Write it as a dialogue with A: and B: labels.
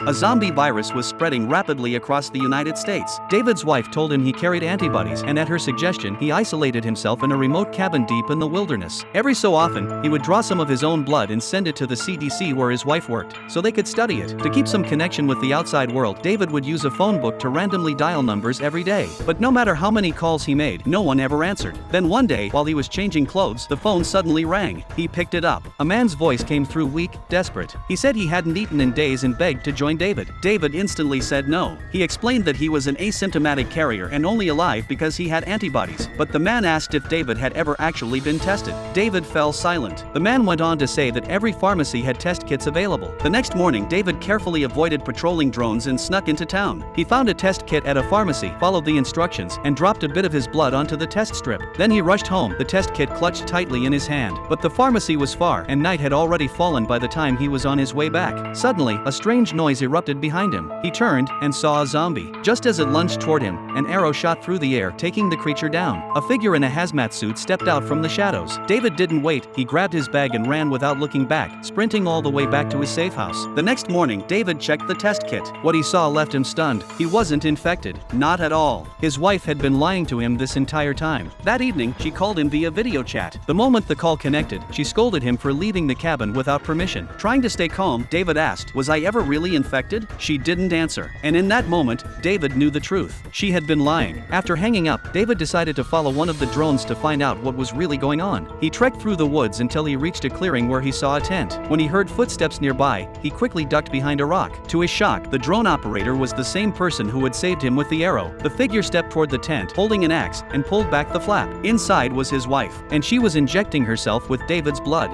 A: A zombie virus was spreading rapidly across the United States. David's wife told him he carried antibodies, and at her suggestion, he isolated himself in a remote cabin deep in the wilderness. Every so often, he would draw some of his own blood and send it to the CDC where his wife worked, so they could study it. To keep some connection with the outside world, David would use a phone book to randomly dial numbers every day. But no matter how many calls he made, no one ever answered. Then one day, while he was changing clothes, the phone suddenly rang. He picked it up. A man's voice came through, weak, desperate. He said he hadn't eaten in days and begged to join David. David instantly said no. He explained that he was an asymptomatic carrier and only alive because he had antibodies. But the man asked if David had ever actually been tested. David fell silent. The man went on to say that every pharmacy had test kits available. The next morning, David carefully avoided patrolling drones and snuck into town. He found a test kit at a pharmacy, followed the instructions, and dropped a bit of his blood onto the test strip. Then he rushed home, the test kit clutched tightly in his hand. But the pharmacy was far, and night had already fallen by the time he was on his way back. Suddenly, a strange noise erupted behind him. He turned and saw a zombie. Just as it lunged toward him, an arrow shot through the air, taking the creature down. A figure in a hazmat suit stepped out from the shadows. David didn't wait. He grabbed his bag and ran without looking back, sprinting all the way back to his safe house. The next morning, David checked the test kit. What he saw left him stunned. He wasn't infected. Not at all. His wife had been lying to him this entire time. That evening, she called him via video chat. The moment the call connected, she scolded him for leaving the cabin without permission. Trying to stay calm, David asked, "Was I ever really infected?" She didn't answer. And in that moment, David knew the truth. She had been lying. After hanging up, David decided to follow one of the drones to find out what was really going on. He trekked through the woods until he reached a clearing where he saw a tent. When he heard footsteps nearby, he quickly ducked behind a rock. To his shock, the drone operator was the same person who had saved him with the arrow. The figure stepped toward the tent, holding an axe, and pulled back the flap. Inside was his wife, and she was injecting herself with David's blood.